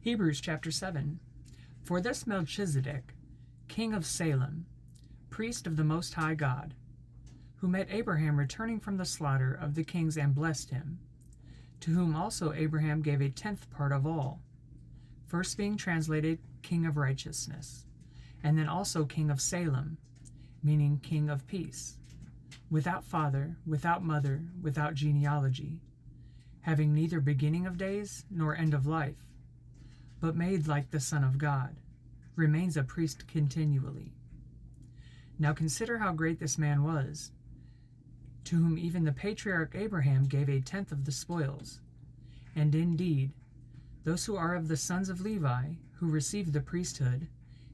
Hebrews chapter 7. For this Melchizedek, king of Salem, priest of the Most High God, who met Abraham returning from the slaughter of the kings and blessed him, to whom also Abraham gave a tenth part of all, first being translated King of Righteousness, and then also King of Salem, meaning King of Peace, without father, without mother, without genealogy, having neither beginning of days nor end of life, but made like the Son of God, remains a priest continually. Now consider how great this man was, to whom even the patriarch Abraham gave a tenth of the spoils. And indeed, those who are of the sons of Levi, who receive the priesthood,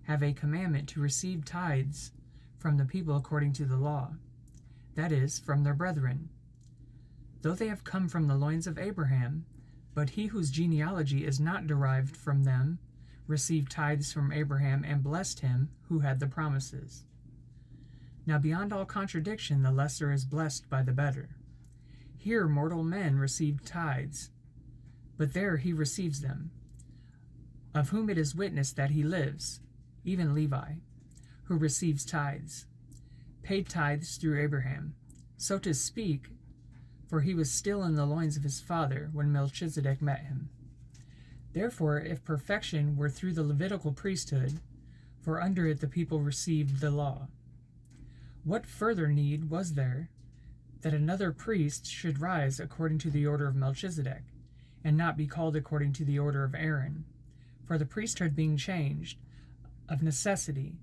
have a commandment to receive tithes from the people according to the law, that is, from their brethren. Though they have come from the loins of Abraham, but he whose genealogy is not derived from them received tithes from Abraham and blessed him who had the promises. Now beyond all contradiction, the lesser is blessed by the better. Here mortal men receive tithes, but there he receives them, of whom it is witnessed that he lives, even Levi, who receives tithes, paid tithes through Abraham, so to speak, for he was still in the loins of his father when Melchizedek met him. Therefore, if perfection were through the Levitical priesthood, for under it the people received the law, what further need was there that another priest should rise according to the order of Melchizedek, and not be called according to the order of Aaron? For the priesthood being changed, of necessity,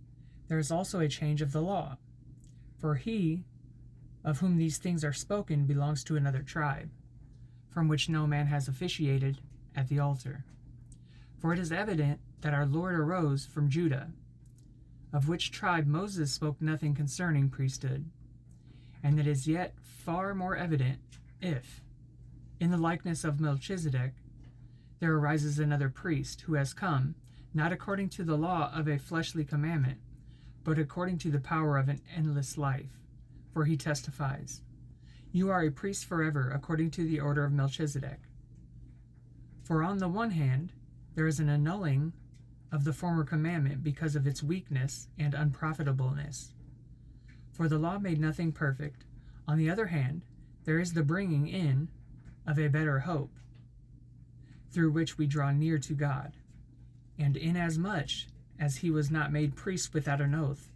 there is also a change of the law. For he of whom these things are spoken belongs to another tribe, from which no man has officiated at the altar. For it is evident that our Lord arose from Judah, of which tribe Moses spoke nothing concerning priesthood, and it is yet far more evident if, in the likeness of Melchizedek, there arises another priest who has come, not according to the law of a fleshly commandment, but according to the power of an endless life. For he testifies, "You are a priest forever, according to the order of Melchizedek." For on the one hand, there is an annulling of the former commandment because of its weakness and unprofitableness. For the law made nothing perfect. On the other hand, there is the bringing in of a better hope, through which we draw near to God. And inasmuch as he was not made priest without an oath,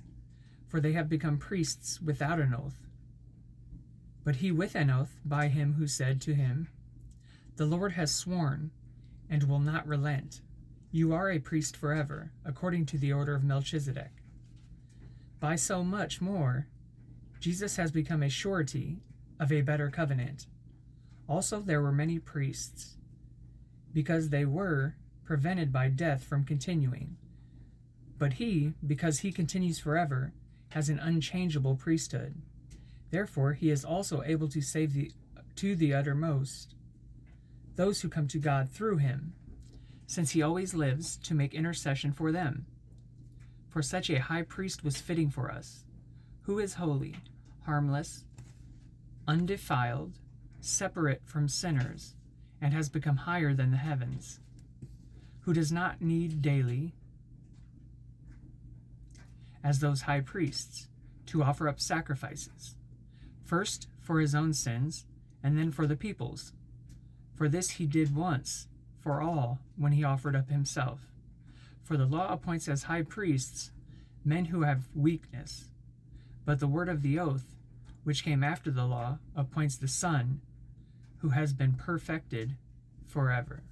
for they have become priests without an oath, but he with an oath by him who said to him, "The Lord has sworn, and will not relent. You are a priest forever, according to the order of Melchizedek." By so much more, Jesus has become a surety of a better covenant. Also there were many priests, because they were prevented by death from continuing. But he, because he continues forever, has an unchangeable priesthood. Therefore he is also able to save to the uttermost those who come to God through him, since he always lives to make intercession for them. For such a high priest was fitting for us, who is holy, harmless, undefiled, separate from sinners, and has become higher than the heavens, who does not need daily, as those high priests, to offer up sacrifices, first for his own sins, and then for the people's. For this he did once for all when he offered up himself. For the law appoints as high priests men who have weakness, but the word of the oath, which came after the law, appoints the Son, who has been perfected forever.